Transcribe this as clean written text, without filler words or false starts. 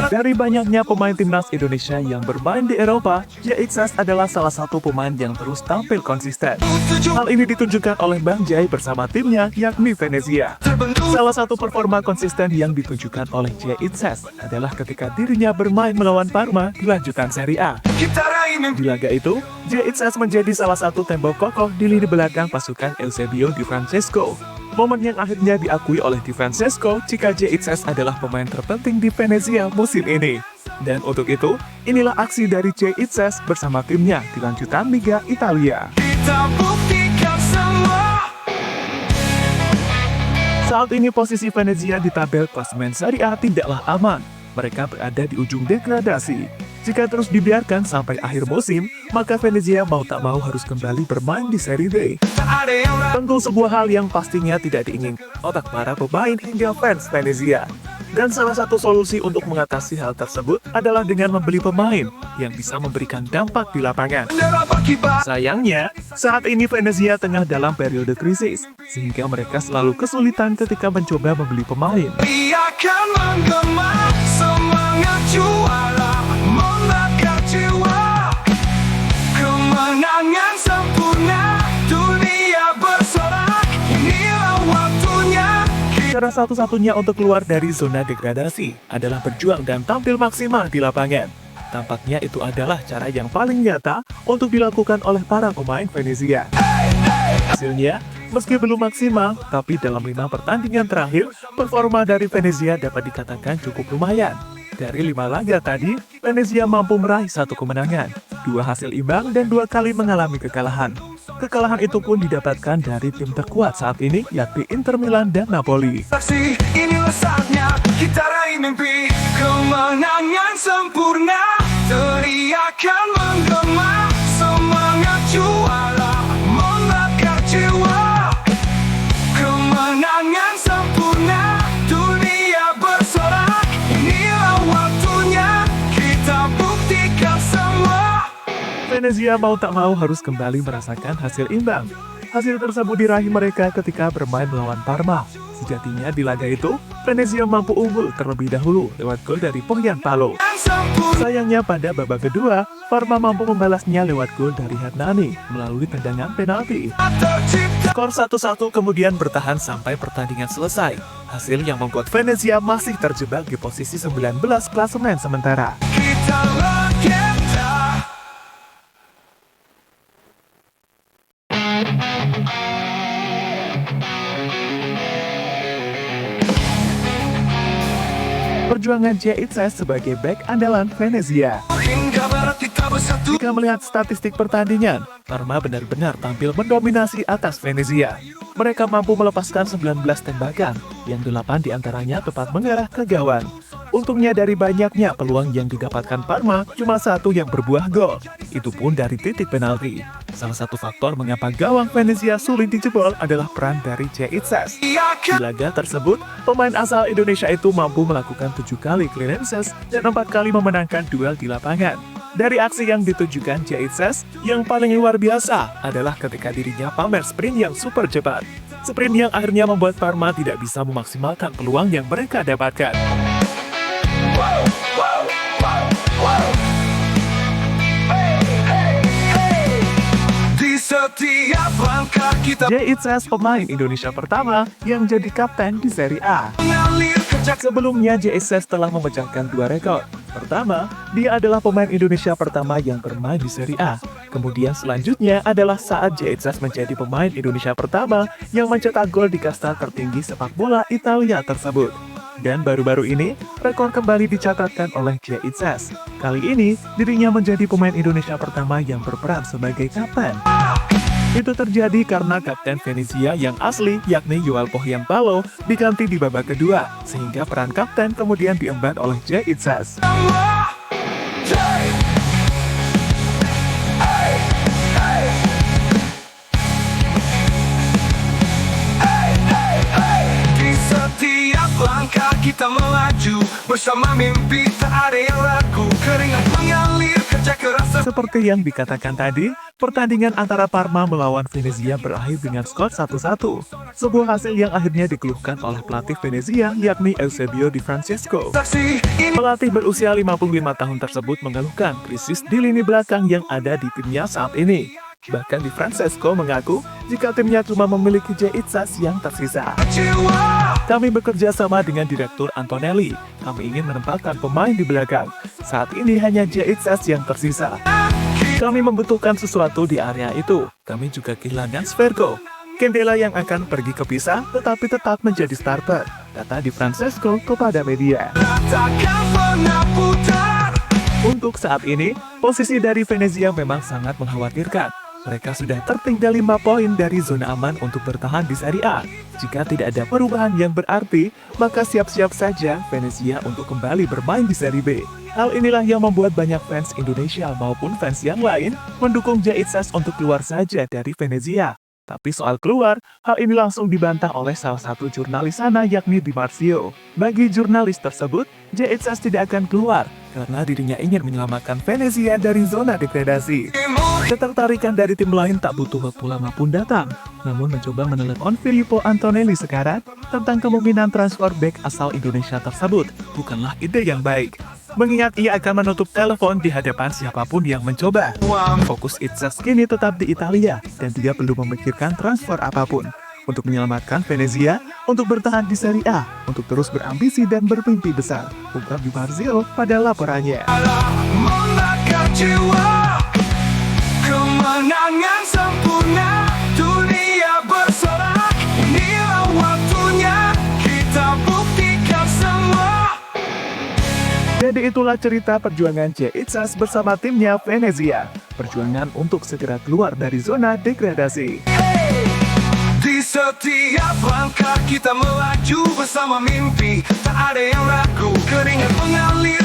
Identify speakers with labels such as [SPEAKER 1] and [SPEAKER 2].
[SPEAKER 1] Dari banyaknya pemain timnas Indonesia yang bermain di Eropa, JXS adalah salah satu pemain yang terus tampil konsisten. Hal ini ditunjukkan oleh Bang Jai bersama timnya, yakni Venezia. Salah satu performa konsisten yang ditunjukkan oleh JXS adalah ketika dirinya bermain melawan Parma di lanjutan Serie A. Di laga itu, JXS menjadi salah satu tembok kokoh di lini belakang pasukan Eusebio Di Francesco. Momen yang akhirnya diakui oleh Di Francesco jika JXS adalah pemain terpenting di Venezia musim ini. Dan untuk itu, inilah aksi dari JXS bersama timnya di lanjutan Liga Italia. Saat ini posisi Venezia di tabel klasemen Serie A tidaklah aman. Mereka berada di ujung degradasi. Jika terus dibiarkan sampai akhir musim, maka Venezia mau tak mau harus kembali bermain di Serie D. Tentu sebuah hal yang pastinya tidak diinginkan otak para pemain hingga fans Venezia. Dan salah satu solusi untuk mengatasi hal tersebut adalah dengan membeli pemain yang bisa memberikan dampak di lapangan. Sayangnya, saat ini Venezia tengah dalam periode krisis, sehingga mereka selalu kesulitan ketika mencoba membeli pemain. Cara satu-satunya untuk keluar dari zona degradasi adalah berjuang dan tampil maksimal di lapangan. Tampaknya itu adalah cara yang paling nyata untuk dilakukan oleh para pemain Venezia. Hasilnya, meski belum maksimal, tapi dalam 5 pertandingan terakhir, performa dari Venezia dapat dikatakan cukup lumayan. Dari 5 laga tadi, Venezia mampu meraih 1 kemenangan, 2 hasil imbang, dan 2 kali mengalami kekalahan. Kekalahan itu pun didapatkan dari tim terkuat saat ini, yakni Inter Milan dan Napoli. Inilah saatnya kita raih mimpi, kemenangan sempurna, teriakan menggema, semangat juara, membakar jiwa. Kemenangan sempurna, dunia bersorak, inilah waktunya, kita buktikan semua. Venezia mau tak mau harus kembali merasakan hasil imbang. Hasil tersebut diraih mereka ketika bermain melawan Parma. Sejatinya di laga itu, Venezia mampu unggul terlebih dahulu lewat gol dari Pohjan Palo. Sayangnya pada babak kedua, Parma mampu membalasnya lewat gol dari Hernani melalui tendangan penalti. Skor 1-1 kemudian bertahan sampai pertandingan selesai. Hasil yang membuat Venezia masih terjebak di posisi 19 klasemen sementara. Perjuangan JXS sebagai bek andalan Venezia. Jika melihat statistik pertandingan, Parma benar-benar tampil mendominasi atas Venezia. Mereka mampu melepaskan 19 tembakan, yang 8 diantaranya tepat mengarah ke gawang. Untungnya dari banyaknya peluang yang didapatkan Parma, cuma 1 yang berbuah gol. Itu pun dari titik penalti. Salah satu faktor mengapa gawang Venezia sulit dijebol adalah peran dari JXS. Di laga tersebut, pemain asal Indonesia itu mampu melakukan 7 kali clearances dan 4 kali memenangkan duel di lapangan. Dari aksi yang ditunjukkan JXS, yang paling luar biasa adalah ketika dirinya pamer sprint yang super cepat. Sprint yang akhirnya membuat Parma tidak bisa memaksimalkan peluang yang mereka dapatkan. JXS pemain Indonesia pertama yang jadi kapten di Serie A. Sebelumnya JXS telah memecahkan 2 rekor. Pertama, dia adalah pemain Indonesia pertama yang bermain di Serie A. Kemudian selanjutnya adalah saat JXS menjadi pemain Indonesia pertama yang mencetak gol di kasta tertinggi sepak bola Italia tersebut. Dan baru-baru ini, rekor kembali dicatatkan oleh JXS. Kali ini, dirinya menjadi pemain Indonesia pertama yang berperan sebagai kapten. Itu terjadi karena kapten Venezia yang asli, yakni Joao Pohjan Palo, diganti di babak kedua, sehingga peran kapten kemudian diemban oleh JXS. Langkah kita melaju bersama mimpi, tak ada yang ragu. Keringat mengalir, kerja Seperti yang dikatakan tadi, pertandingan antara Parma melawan Venezia berakhir dengan skor 1-1. Sebuah hasil yang akhirnya dikeluhkan oleh pelatih Venezia, yakni Eusebio Di Francesco. Pelatih berusia 55 tahun tersebut mengeluhkan krisis di lini belakang yang ada di timnya saat ini. Bahkan Di Francesco mengaku jika timnya cuma memiliki Jeitzas yang tersisa. Kami bekerja sama dengan Direktur Antonelli. Kami ingin menempatkan pemain di belakang. Saat ini hanya Jeitzas yang tersisa. Kami membutuhkan sesuatu di area itu. Kami juga kehilangan Svergo, Candela yang akan pergi ke Pisa, tetapi tetap menjadi starter, kata Di Francesco kepada media. Untuk saat ini, posisi dari Venezia memang sangat mengkhawatirkan. Mereka sudah tertinggal 5 poin dari zona aman untuk bertahan di Serie A. Jika tidak ada perubahan yang berarti, maka siap-siap saja Venezia untuk kembali bermain di Serie B. Hal inilah yang membuat banyak fans Indonesia maupun fans yang lain mendukung Jeitzas untuk keluar saja dari Venezia. Tapi soal keluar, hal ini langsung dibantah oleh salah satu jurnalis sana yakni Di Marzio. Bagi jurnalis tersebut, Jeitzas tidak akan keluar karena dirinya ingin menyelamatkan Venezia dari zona degradasi. Ketertarikan dari tim lain tak butuh waktu lama pun datang. Namun mencoba menelepon Filippo Antonelli sekarang tentang kemungkinan transfer bek asal Indonesia tersebut bukanlah ide yang baik. Mengingat ia akan menutup telepon di hadapan siapapun yang mencoba. Fokus Itzas kini tetap di Italia dan dia belum memikirkan transfer apapun. Untuk menyelamatkan Venezia, untuk bertahan di Serie A, untuk terus berambisi dan bermimpi besar. Ungkap Di Marzio pada laporannya. Kemenangan sempurna, dunia bersorak, inilah waktunya, kita buktikan semua. Jadi itulah cerita perjuangan Jeitzas bersama timnya Venezia. Perjuangan untuk segera keluar dari zona degradasi. Di setiap langkah kita melaju bersama mimpi, tak ada yang ragu, keringat mengalir